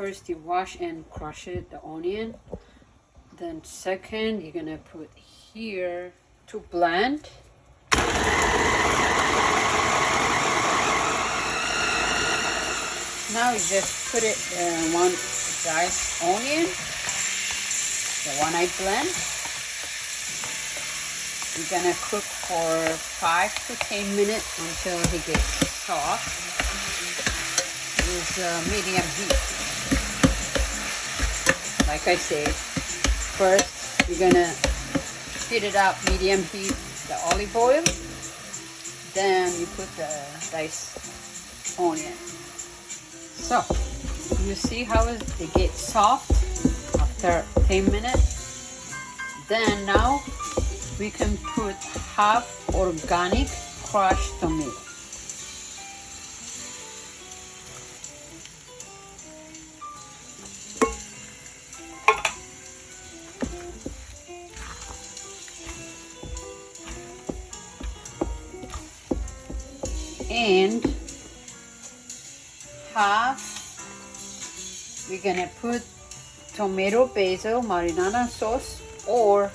first you wash and crush it, the onion. Then second, you're gonna put here to blend. Now you just put it one diced onion, the one I blend. You're gonna cook for 5 to 10 minutes until he gets soft with medium heat. Like I said, first you're gonna heat it up medium heat, the olive oil. Then you put the diced onion. So you see how it gets soft after 10 minutes. Then now we can put half organic crushed tomato. And half we're gonna put tomato basil marinara sauce, or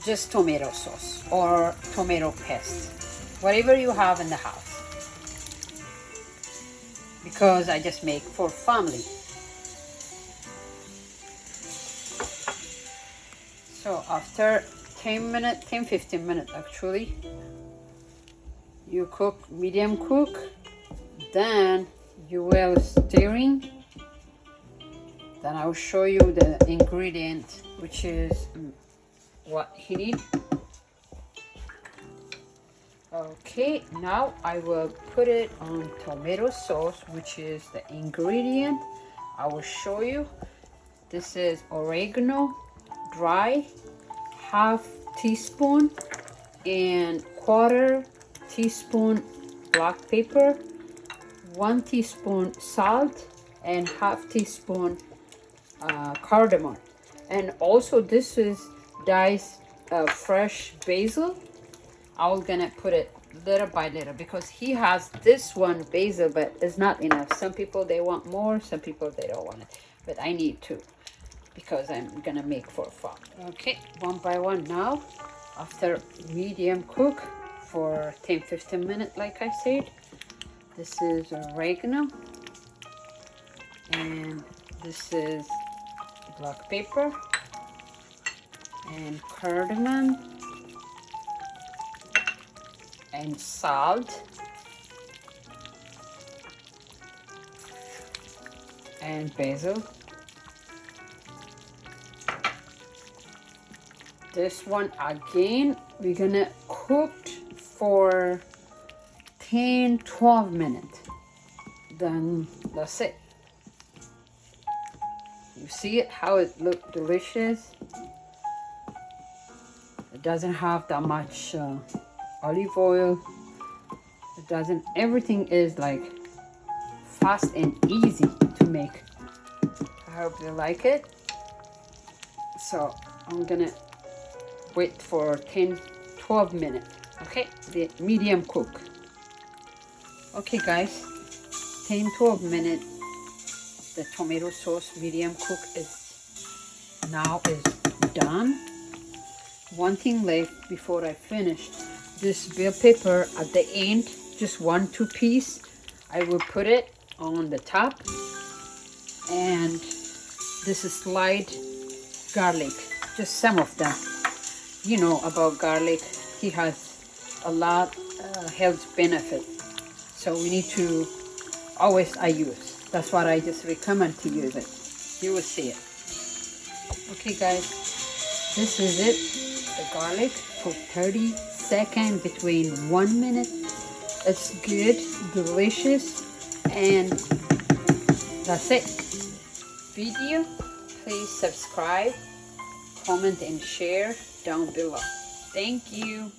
just tomato sauce or tomato paste, whatever you have in the house, because I just make for family. So after 10-15 minutes actually, you cook medium cook, then you will stirring. Then I will show you the ingredient, which is what he need. Okay, now I will put it on tomato sauce, which is the ingredient. I will show you. This is oregano, dry, half teaspoon, and 1/4 teaspoon black pepper, 1 teaspoon salt, and half teaspoon cardamom. And also this is diced fresh basil. I'm gonna put it little by little because he has this one basil, but it's not enough. Some people they want more, some people they don't want it, but I need two because I'm gonna make for fun. Okay, one by one now. After medium cook for 10-15 minutes, like I said, this is oregano, and this is black pepper and cardamom and salt and basil. This one again we're gonna cook for 10-12 minutes. Then that's it. You see it, how it looks delicious. It doesn't have that much olive oil. It doesn't, everything is like fast and easy to make. I hope you like it. So I'm gonna wait for 10-12 minutes. Okay, the medium cook. Okay guys, 10-12 minutes. The tomato sauce medium cook is done. One thing left before I finish. This bell pepper at the end, just 1-2 piece. I will put it on the top. And this is sliced garlic, just some of them. You know about garlic, he has a lot health benefit. So we need to always use. That's what I just recommend to use it. You will see it. Okay guys, this is it. The garlic for 30 seconds, between 1 minute. It's good, delicious, and that's it. Video, please subscribe, comment and share down below. Thank you.